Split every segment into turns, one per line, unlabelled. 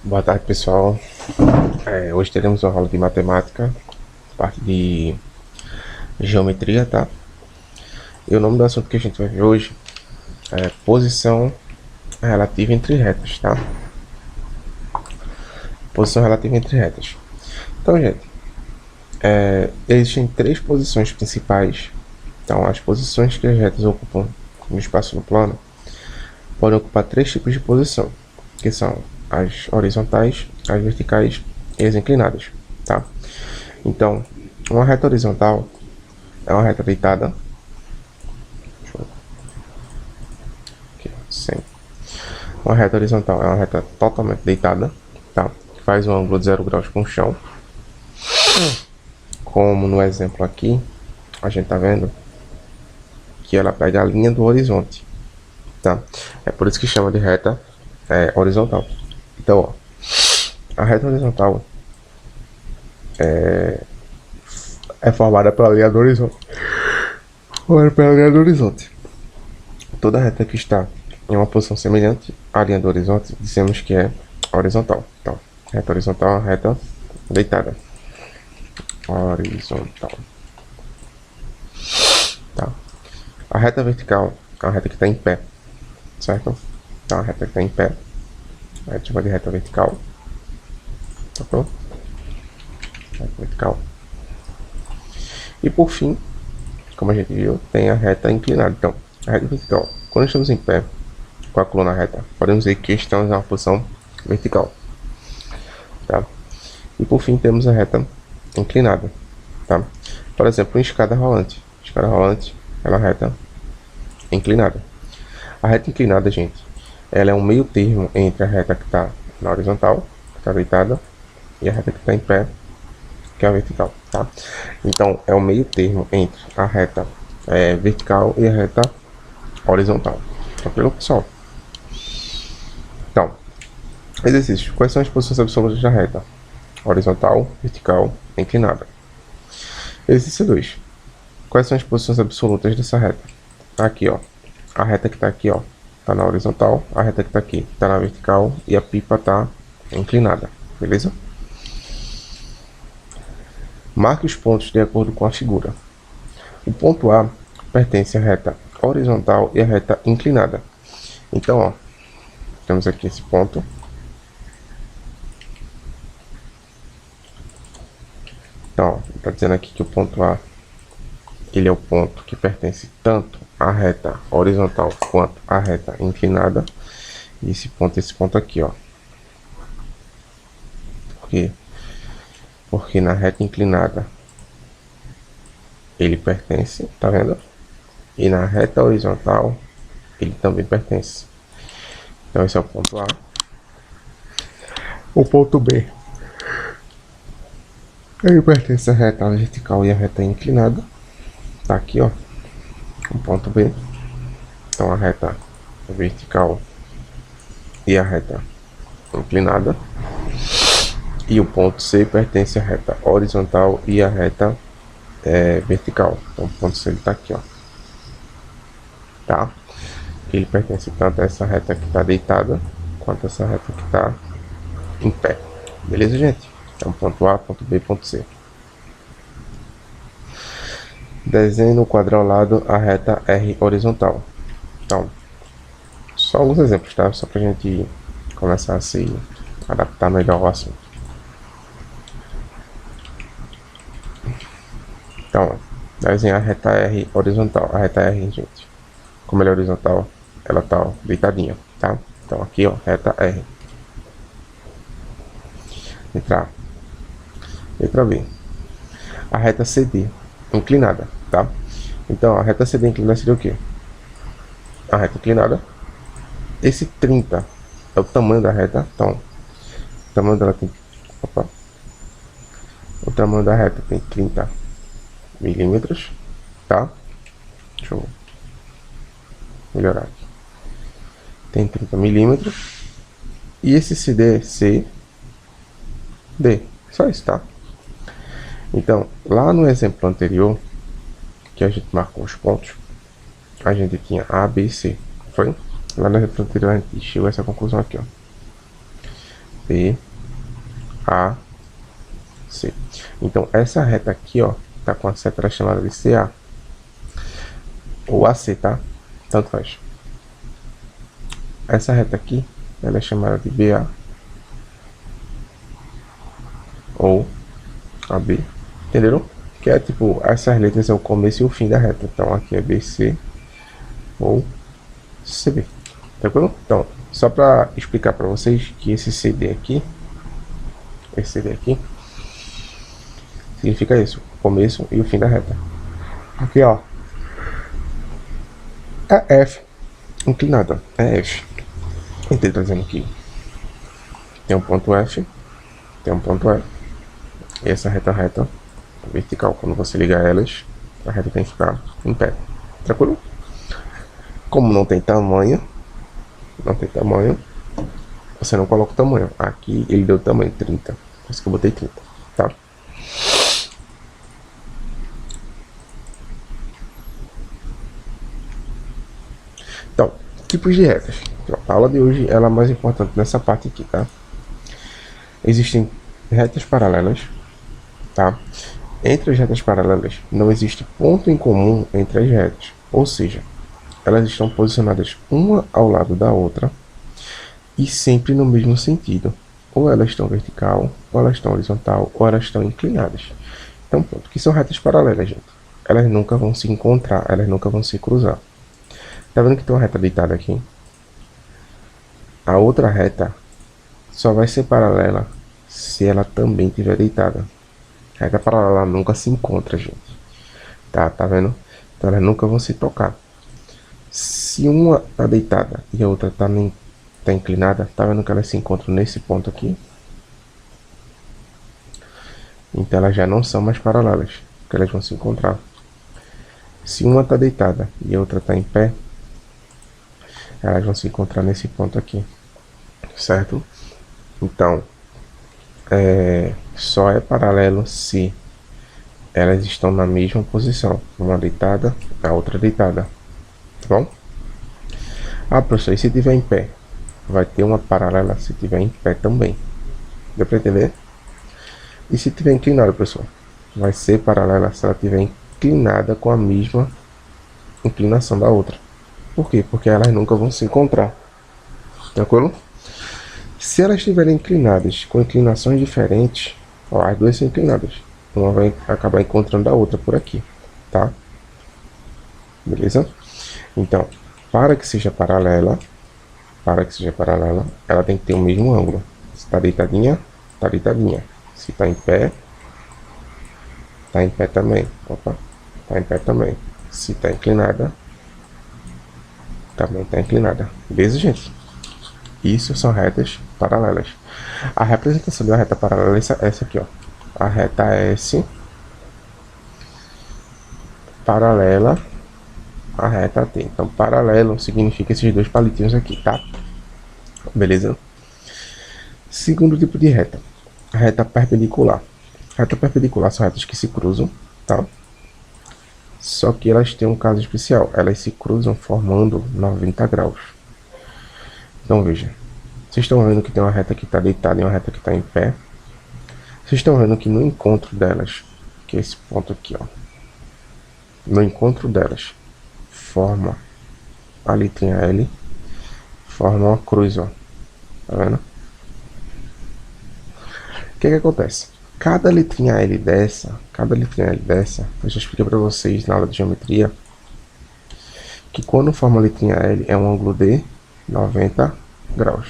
Boa tarde, pessoal. Hoje teremos uma aula de matemática, parte de geometria, tá? E o nome do assunto que a gente vai ver hoje é posição relativa entre retas, tá? Posição relativa entre retas. Então, gente, existem três posições principais. Então, as posições que as retas ocupam no espaço no plano podem ocupar três tipos de posição, que são as horizontais, as verticais e as inclinadas, tá? Então, uma reta horizontal é uma reta deitada. Aqui, sim. Uma reta horizontal é uma reta totalmente deitada, tá? Que faz um ângulo de 0 graus com o chão. Como no exemplo aqui, a gente tá vendo que ela pega a linha do horizonte, tá? É por isso que chama de reta horizontal. Então, ó, a reta horizontal é formada pela linha do horizonte. Pela linha do horizonte. Toda reta que está em uma posição semelhante à linha do horizonte, dizemos que é horizontal. Então, reta horizontal é uma reta deitada. Horizontal. Tá? A reta vertical é uma reta que está em pé, certo? Então, a reta que está em pé, a gente chama de reta vertical. Tá bom? Reta vertical. E por fim, como a gente viu, tem a reta inclinada. Então, a reta vertical, quando estamos em pé, com a coluna reta, podemos dizer que estamos em uma posição vertical. Tá? E por fim, temos a reta inclinada. Tá? Por exemplo, uma escada rolante. Escada rolante é uma reta inclinada. A reta inclinada, gente, ela é um meio termo entre a reta que está na horizontal, que está deitada, e a reta que está em pé, que é a vertical, tá? Então, é o meio termo entre a reta vertical e a reta horizontal. Tranquilo, pessoal? Então, exercício. Quais são as posições absolutas da reta? Horizontal, vertical, inclinada. Exercício 2. Quais são as posições absolutas dessa reta? Aqui, ó. A reta que está aqui, ó, tá na horizontal. A reta que está aqui tá na vertical. E a pipa tá inclinada. Beleza? Marque os pontos de acordo com a figura. O ponto A pertence à reta horizontal e à reta inclinada. Então, ó, temos aqui esse ponto. Então, está dizendo aqui que o ponto A ele é o ponto que pertence tanto à reta horizontal quanto à reta inclinada. E esse ponto aqui, ó. Por quê? Porque na reta inclinada ele pertence, tá vendo? E na reta horizontal ele também pertence. Então esse é o ponto A. O ponto B, ele pertence à reta vertical e à reta inclinada. Tá aqui, ó. O ponto B. Então a reta vertical e a reta inclinada. E o ponto C pertence à reta horizontal e à reta vertical. Então o ponto C está aqui, ó. Tá? Ele pertence tanto a essa reta que está deitada quanto a essa reta que está em pé. Beleza, gente? Então ponto A, ponto B, ponto C. Desenhe no quadro ao lado a reta R horizontal. Então, só alguns exemplos, tá? Só pra gente começar a se adaptar melhor ao assunto. Então, desenhar a reta R horizontal. A reta R, gente, como ela é horizontal, ela tá deitadinha, tá? Então aqui, ó, reta R. Letra B. A reta CD, inclinada, tá? Então a reta CD inclinada seria o quê? A reta inclinada. Esse 30 é o tamanho da reta. Então, o tamanho dela tem... Opa. O tamanho da reta tem 30 milímetros, tá? Deixa eu melhorar aqui. Tem 30 milímetros. E esse CD, só isso, tá? Então, lá no exemplo anterior, que a gente marcou os pontos, a gente tinha A, B, C, foi? Lá no exemplo anterior a gente chegou a essa conclusão aqui, ó. B, A, C. Então, essa reta aqui, ó, tá com a seta chamada de CA. Ou AC, tá? Tanto faz. Essa reta aqui, ela é chamada de BA. Ou AB. Entenderam? Que é tipo, essas letras é o começo e o fim da reta. Então, aqui é BC ou CB. Tranquilo? Então, só para explicar para vocês que esse CD aqui, significa isso, o começo e o fim da reta. Aqui, ó, é F, inclinada, é F. Então, tá dizendo que tem um ponto F, tem um ponto F. E essa reta vertical, quando você ligar elas, a reta tem que ficar em pé. Tranquilo? Como não tem tamanho, você não coloca o tamanho. Aqui ele deu tamanho 30, por isso que eu botei 30, tá? Então, tipos de retas. A aula de hoje ela é mais importante nessa parte aqui, tá? Existem retas paralelas, tá? Entre as retas paralelas não existe ponto em comum entre as retas, ou seja, elas estão posicionadas uma ao lado da outra e sempre no mesmo sentido. Ou elas estão vertical, ou elas estão horizontal, ou elas estão inclinadas. Então, ponto. Que são retas paralelas, gente. Elas nunca vão se encontrar, elas nunca vão se cruzar. Tá vendo que tem uma reta deitada aqui? A outra reta só vai ser paralela se ela também estiver deitada. A reta paralela nunca se encontra, gente. Tá vendo? Então elas nunca vão se tocar. Se uma tá deitada e a outra tá inclinada, tá vendo que elas se encontram nesse ponto aqui? Então elas já não são mais paralelas, porque elas vão se encontrar. Se uma tá deitada e a outra tá em pé, elas vão se encontrar nesse ponto aqui, certo? Então, só é paralelo se elas estão na mesma posição, uma deitada, a outra deitada, tá bom? Ah, professor, e se tiver em pé? Vai ter uma paralela se tiver em pé também. Deu para entender? E se tiver inclinado, professor? Vai ser paralela se ela tiver inclinada com a mesma inclinação da outra. Por quê? Porque elas nunca vão se encontrar. Tranquilo? Se elas estiverem inclinadas com inclinações diferentes, ó, as duas são inclinadas. Uma vai acabar encontrando a outra por aqui, tá? Beleza? Então, para que seja paralela, ela tem que ter o mesmo ângulo. Se tá deitadinha, tá deitadinha. Se tá em pé também. Opa, tá em pé também. Se tá inclinada, também tá inclinada. Beleza, gente? Isso são retas paralelas. A representação de uma reta paralela é essa aqui, ó. A reta S paralela a reta T. Então, paralelo significa esses dois palitinhos aqui, tá? Beleza? Segundo tipo de reta, a reta perpendicular. Reta perpendicular são retas que se cruzam, tá? Só que elas têm um caso especial. Elas se cruzam formando 90 graus. Então, veja. Vocês estão vendo que tem uma reta que está deitada e uma reta que está em pé. Vocês estão vendo que no encontro delas, que é esse ponto aqui, ó. No encontro delas, forma a letrinha L, forma uma cruz, ó. Tá vendo? O que acontece? Cada letrinha L dessa, eu já expliquei para vocês na aula de geometria, que quando forma a letrinha L é um ângulo de 90 graus,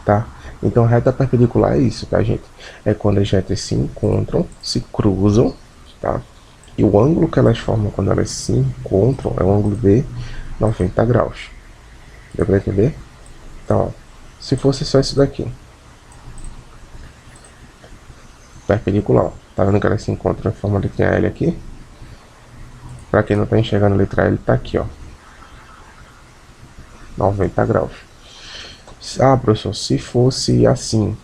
tá? Então reta perpendicular é isso, tá, gente? É quando as retas se encontram, se cruzam, tá? E o ângulo que elas formam quando elas se encontram é um ângulo de 90 graus. Deu para entender? Então, ó, se fosse só isso daqui, perpendicular, ó. Tá vendo que elas se encontram em forma de letrinha L aqui? Para quem não tá enxergando a letra L, tá aqui, ó. 90 graus. Ah, professor, se fosse assim.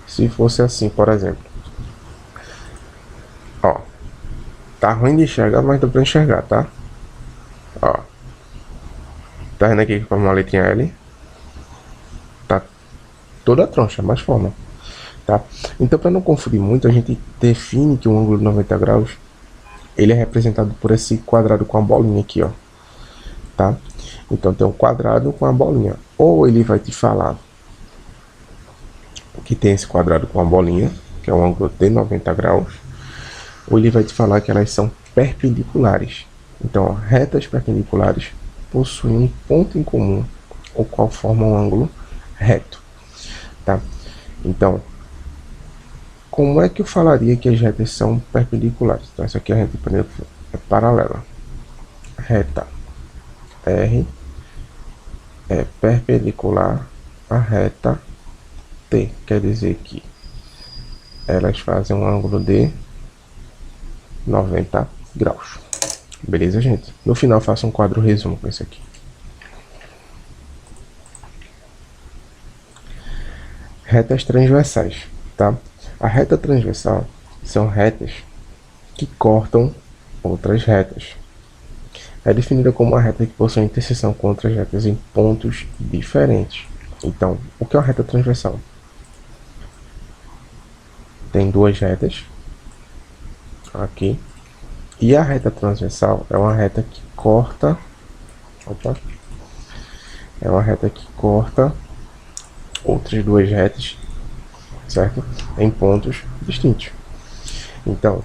Se fosse assim, por exemplo. Ó. Tá ruim de enxergar, mas dá pra enxergar, tá? Ó. Tá vendo aqui que forma uma letrinha L? Tá toda a troncha, mais forma. Tá? Então, para não confundir muito, a gente define que um ângulo de 90 graus ele é representado por esse quadrado com a bolinha aqui, ó. Tá? Então, tem um quadrado com a bolinha. Ou ele vai te falar que tem esse quadrado com a bolinha, que é um ângulo de 90 graus, ou ele vai te falar que elas são perpendiculares. Então, ó, retas perpendiculares possuem um ponto em comum, o qual forma um ângulo reto. Tá? Então, como é que eu falaria que as retas são perpendiculares? Então, essa aqui a reta é paralela. Reta R é perpendicular à reta T. Quer dizer que elas fazem um ângulo de 90 graus. Beleza, gente? No final, faço um quadro resumo com isso aqui. Retas transversais, tá? A reta transversal são retas que cortam outras retas. É definida como uma reta que possui interseção com outras retas em pontos diferentes. Então, o que é uma reta transversal? Tem duas retas aqui. E a reta transversal é uma reta que corta. É uma reta que corta outras duas retas, certo? Em pontos distintos. Então,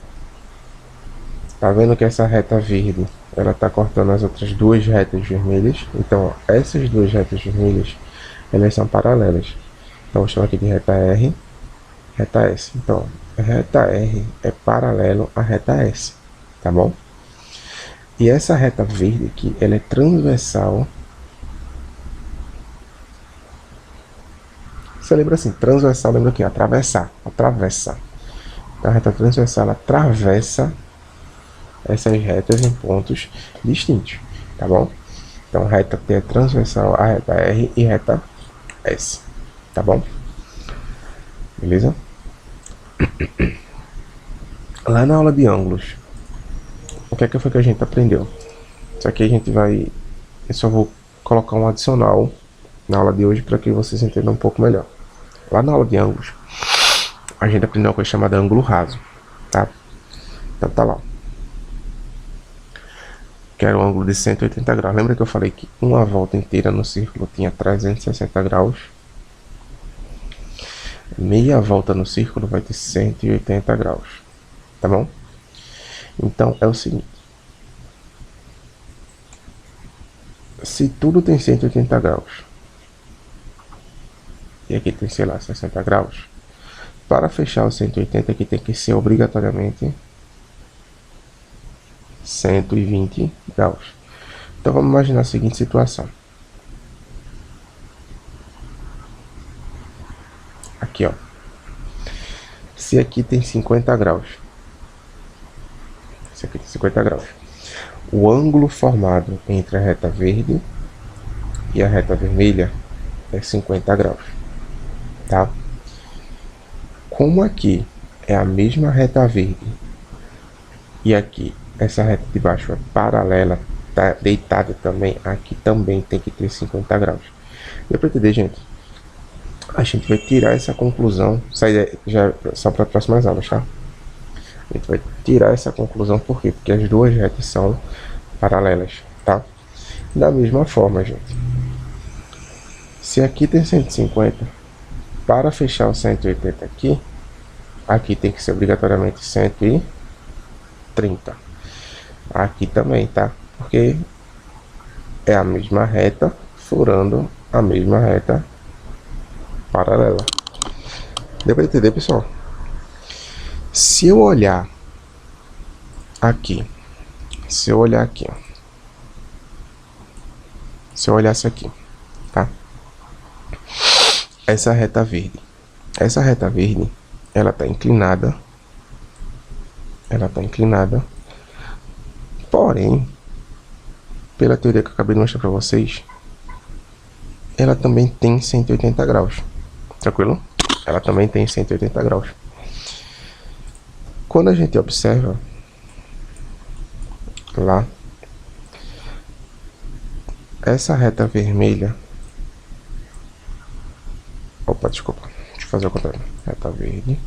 tá vendo que essa reta verde, ela tá cortando as outras duas retas vermelhas. Então, ó, essas duas retas vermelhas, elas são paralelas. Então, vou chamar aqui de reta R, reta S. Então, a reta R é paralelo à reta S, tá bom? E essa reta verde aqui, ela é transversal. Você lembra assim, transversal, lembra aqui, atravessar, atravessa. Então, a reta transversal, ela atravessa essas retas em pontos distintos, tá bom? Então, reta T é transversal à reta R e reta S, tá bom? Beleza? Lá na aula de ângulos, o que é que foi que a gente aprendeu? Isso aqui a gente vai... Eu só vou colocar um adicional na aula de hoje para que vocês entendam um pouco melhor. Lá na aula de ângulos, a gente aprendeu uma coisa chamada ângulo raso, tá? Então tá lá. Que era um ângulo de 180 graus. Lembra que eu falei que uma volta inteira no círculo tinha 360 graus? Meia volta no círculo vai ter 180 graus, tá bom? Então é o seguinte. Se tudo tem 180 graus, e aqui tem, sei lá, 60 graus, para fechar o 180 aqui tem que ser obrigatoriamente 120 graus. Então vamos imaginar a seguinte situação. Aqui, ó. Se aqui tem 50 graus. Esse aqui tem 50 graus. O ângulo formado entre a reta verde e a reta vermelha é 50 graus, tá? Como aqui é a mesma reta verde e aqui essa reta de baixo é paralela, tá deitada também, aqui também tem que ter 50 graus. Deu para entender, gente? A gente vai tirar essa conclusão, sair já só para as próximas aulas, tá? A gente vai tirar essa conclusão, por quê? Porque as duas retas são paralelas, tá? Da mesma forma, gente. Se aqui tem 150, para fechar o 180 aqui, aqui tem que ser obrigatoriamente 130. Aqui também, tá? Porque é a mesma reta furando a mesma reta paralela. Deu para entender, pessoal? Se eu olhar aqui, se eu olhar aqui, ó, se eu olhar isso aqui, tá? Essa reta verde, ela tá inclinada, porém, pela teoria que eu acabei de mostrar para vocês, ela também tem 180 graus, tranquilo? Ela também tem 180 graus. Quando a gente observa lá, essa reta vermelha... Opa, desculpa. Deixa eu fazer o contrário. Reta verde.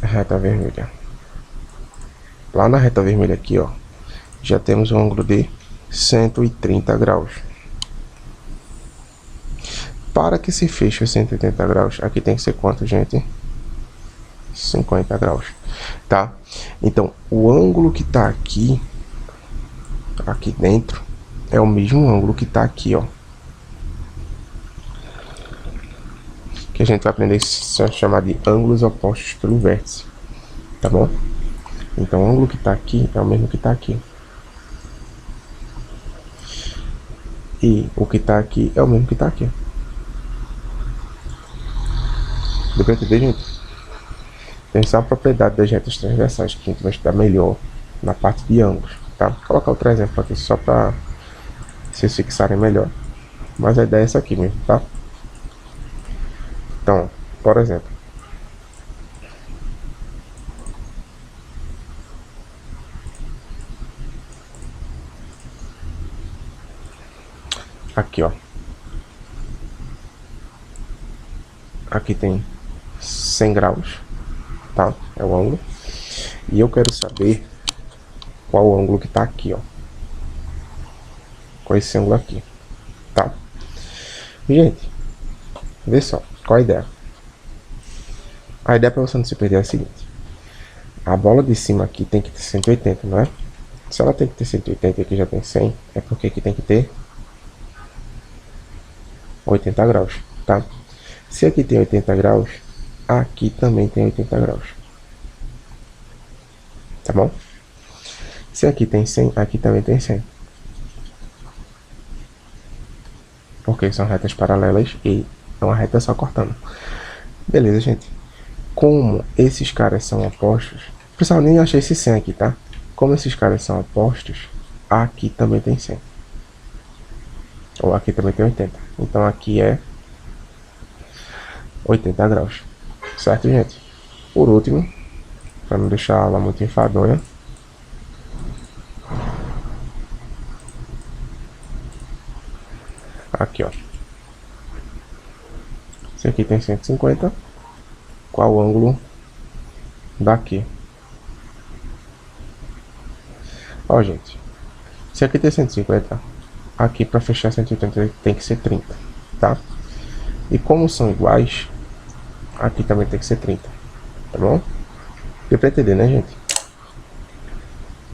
Reta vermelha. Lá na reta vermelha aqui, ó, já temos um ângulo de 130 graus. Para que se feche os 180 graus, aqui tem que ser quanto, gente? 50 graus, tá? Então, o ângulo que tá aqui dentro, é o mesmo ângulo que tá aqui, ó. Que a gente vai aprender a chamar de ângulos opostos pelo vértice, tá bom? Então, o ângulo que tá aqui é o mesmo que tá aqui. E o que tá aqui é o mesmo que tá aqui. Deu pra entender, gente? Tem só a propriedade das retas transversais que a gente vai estudar melhor na parte de ângulos, tá? Vou colocar outro exemplo aqui só para vocês fixarem melhor. Mas a ideia é essa aqui mesmo, tá? Então, por exemplo, aqui, ó. Aqui tem 100 graus, tá? É o ângulo. E eu quero saber qual o ângulo que tá aqui, ó. Com esse ângulo aqui, tá? Gente, vê só, qual a ideia? A ideia para você não se perder é a seguinte. A bola de cima aqui tem que ter 180, não é? Se ela tem que ter 180 e aqui já tem 100, é porque aqui tem que ter 80 graus, tá? Se aqui tem 80 graus, aqui também tem 80 graus. Tá bom? Se aqui tem 100, aqui também tem 100. Porque são retas paralelas e é uma reta só cortando. Beleza, gente? Como esses caras são opostos... Pessoal, nem achei esse 100 aqui, tá? Como esses caras são opostos, aqui também tem 100. Ou aqui também tem 80. Então aqui é 80 graus. Certo, gente? Por último, para não deixar a aula muito enfadonha, aqui, ó. Esse aqui tem 150. Qual o ângulo daqui? Ó, gente. Se aqui tem 150, aqui para fechar 180 tem que ser 30, tá? E como são iguais, aqui também tem que ser 30, tá bom? Deu pra entender, né, gente?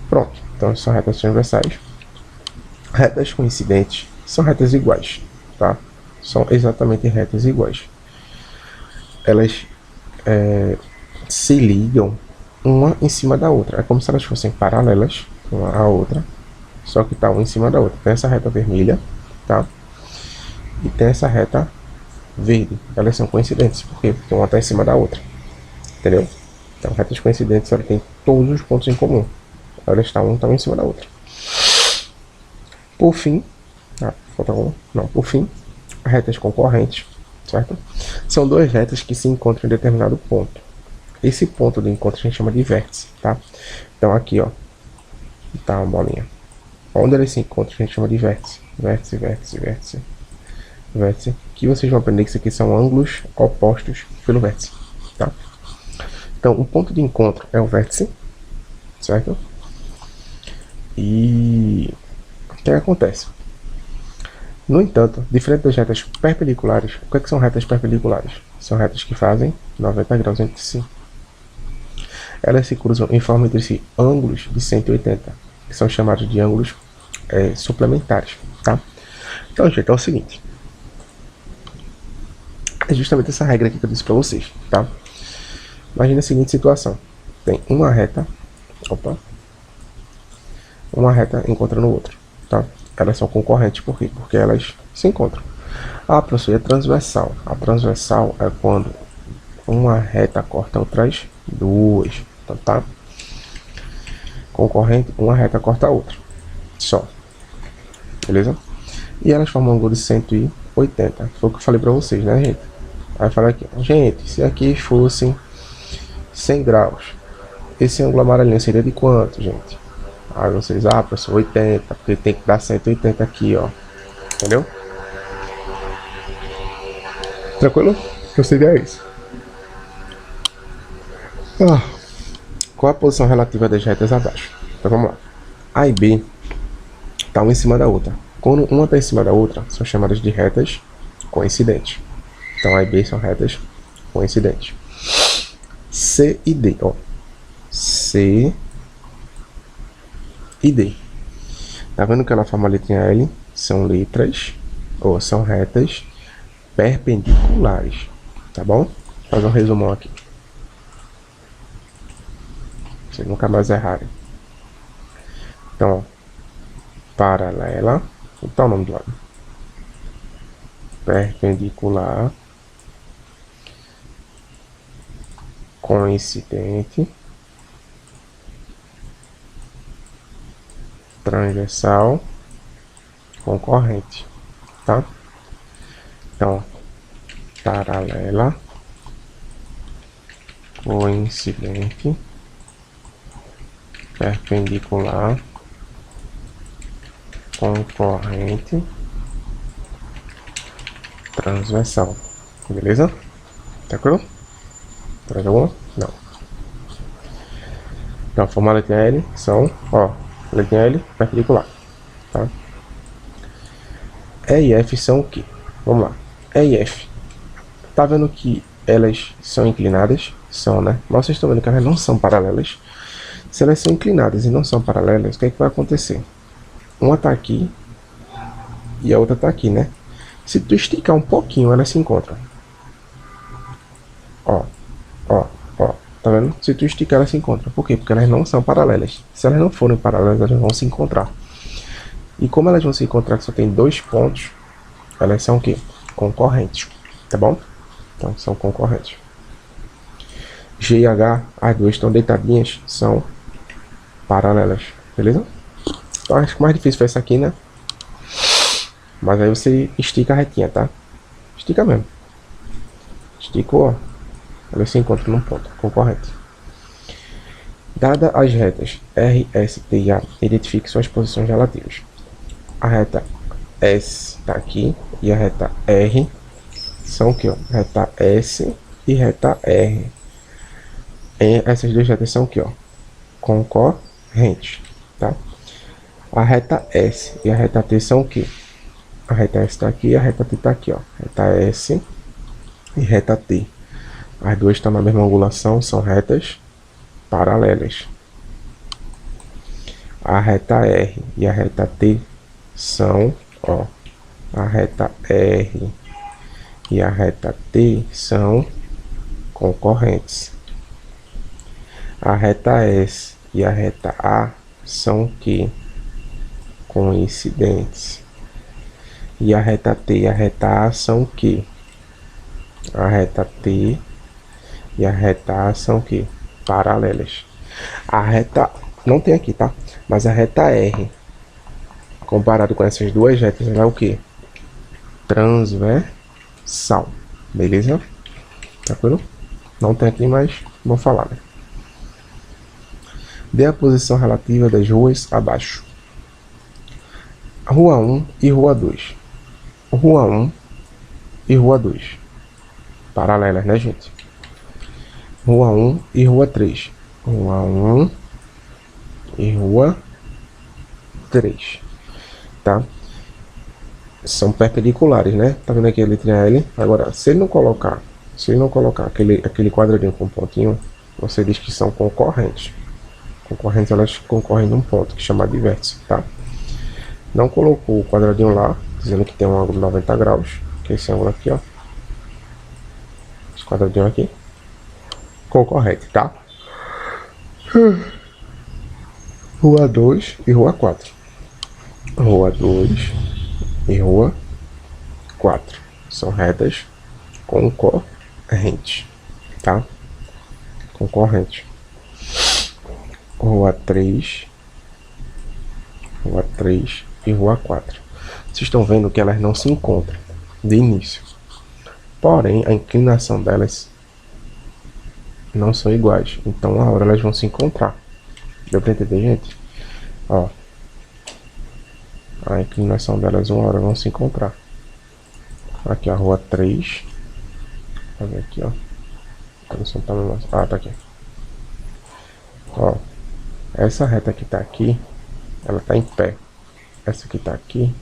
Pronto. Então são retas transversais. Retas coincidentes são retas iguais, tá? São exatamente retas iguais. Elas se ligam uma em cima da outra. É como se elas fossem paralelas uma à outra, só que tá uma em cima da outra. Tem essa reta vermelha, tá? E tem essa reta verde. Elas são coincidentes, por quê? Porque uma tá em cima da outra, entendeu? Então, retas coincidentes, elas têm todos os pontos em comum. Elas estão em cima da outra. Por fim, falta um. Não, por fim, retas concorrentes, certo? São duas retas que se encontram em determinado ponto. Esse ponto do encontro a gente chama de vértice, tá? Então aqui, ó, tá uma bolinha. Onde eles se encontram a gente chama de vértice. Vértice, vértice, vértice, vértice. Que vocês vão aprender que isso aqui são ângulos opostos pelo vértice, tá? Então o ponto de encontro é o vértice, certo? E o que acontece? No entanto, diferente das retas perpendiculares, o que são retas perpendiculares? São retas que fazem 90 graus entre si. Elas se cruzam e formam entre si ângulos de 180, que são chamados de ângulos suplementares, tá? Então, gente, é o seguinte. É justamente essa regra aqui que eu disse para vocês, tá? Imagina a seguinte situação. Tem uma reta, uma reta encontrando outra, tá? Elas são concorrentes, por quê? Porque elas se encontram. Ah, professor, é transversal. A transversal é quando uma reta corta outras duas, então, tá? Concorrente, uma reta corta a outra, só. Beleza? E elas formam um ângulo de 180. Foi o que eu falei pra vocês, né, gente? Aí eu falei aqui, gente, se aqui fossem 100 graus, esse ângulo amarelinho seria de quanto, gente? Aí vocês, professor, 80, porque tem que dar 180 aqui, ó. Entendeu? Tranquilo? Proceder é isso. Qual a posição relativa das retas abaixo? Então vamos lá. A e B estão uma em cima da outra. Quando uma está em cima da outra, são chamadas de retas coincidentes. Então A e B são retas coincidentes. C e D, ó. C e D. Tá vendo que ela forma a letrinha L? São letras, ou são retas perpendiculares. Tá bom? Vou fazer um resumão aqui. Vocês nunca mais errarem. Então, paralela. Então o nome do lado. Perpendicular. Coincidente. Transversal. Concorrente. Tá? Então, paralela. Coincidente. Perpendicular. Concorrente. Transversal. Beleza? Tranquilo? Mais alguma? Não. Então, formar a letra L são, ó, letra L perpendicular, tá? E e F são o quê? Vamos lá. E e F. Tá vendo que elas são inclinadas? São, né? Mas vocês estão vendo que elas não são paralelas. Se elas são inclinadas e não são paralelas, o que é que vai acontecer? Uma tá aqui e a outra tá aqui, né? Se tu esticar um pouquinho, elas se encontram. Ó, ó, ó. Tá vendo? Se tu esticar, elas se encontram. Por quê? Porque elas não são paralelas. Se elas não forem paralelas, elas vão se encontrar. E como elas vão se encontrar, que só tem dois pontos, elas são o quê? Concorrentes. Tá bom? Então, são concorrentes. G e H, as duas estão deitadinhas, são paralelas. Beleza? Então, acho que o mais difícil foi essa aqui, né? Mas aí você estica a retinha, tá? Estica mesmo. Esticou, ó. Elas se encontram num ponto concorrente. Dada as retas R, S, T e A, identifique suas posições relativas. A reta S está aqui e a reta R são o que? Reta S e reta R. E essas duas retas são o que? Concorrentes, tá? A reta S e a reta T são o que? A reta S está aqui e a reta T está aqui, ó. Reta S e reta T. As duas estão na mesma angulação, são retas paralelas. A reta R e a reta T são, ó, a reta R e a reta T são concorrentes. A reta S e a reta A são que coincidentes. E a reta T e a reta A são que a reta T e a reta A são que paralelas. A reta não tem aqui, tá? Mas a reta R comparado com essas duas retas, ela é o que? Transversal. Beleza? Tranquilo? Não tem aqui, mas vou falar, né? Dê a posição relativa das ruas abaixo. Rua 1 e Rua 2. Rua 1 e Rua 2. Paralelas, né, gente? Rua 1 e Rua 3. Rua 1 e Rua 3. Tá? São perpendiculares, né? Tá vendo aqui a letrinha L? Agora, se ele não colocar aquele quadradinho com pontinho, você diz que são concorrentes. Concorrentes, elas concorrem num ponto que chama de vértice, tá? Não colocou o quadradinho lá, dizendo que tem um ângulo de 90 graus, que é esse ângulo aqui, ó. Esse quadradinho aqui. Concorrente, tá? Rua 2 e Rua 4. Rua 2 e Rua 4. São retas concorrentes, tá? Concorrente. Rua 3 e Rua 4. Vocês estão vendo que elas não se encontram de início. Porém, a inclinação delas não são iguais. Então, uma hora elas vão se encontrar. Deu pra entender, gente? Ó. A inclinação delas uma hora vão se encontrar. Aqui a rua 3. Vou ver aqui, ó. Ah, tá aqui. Ó. Essa reta que tá aqui, ela tá em pé. Essa que tá aqui,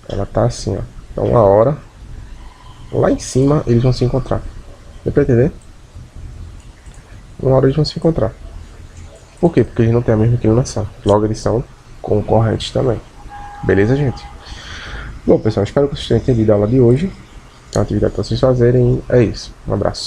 ela tá assim, ó. Então uma hora, lá em cima, eles vão se encontrar. Deu pra entender? Uma hora eles vão se encontrar. Por quê? Porque eles não têm a mesma inclinação. Logo eles são concorrentes também. Beleza, gente? Bom, pessoal, espero que vocês tenham entendido a aula de hoje. A atividade para vocês fazerem é isso. Um abraço.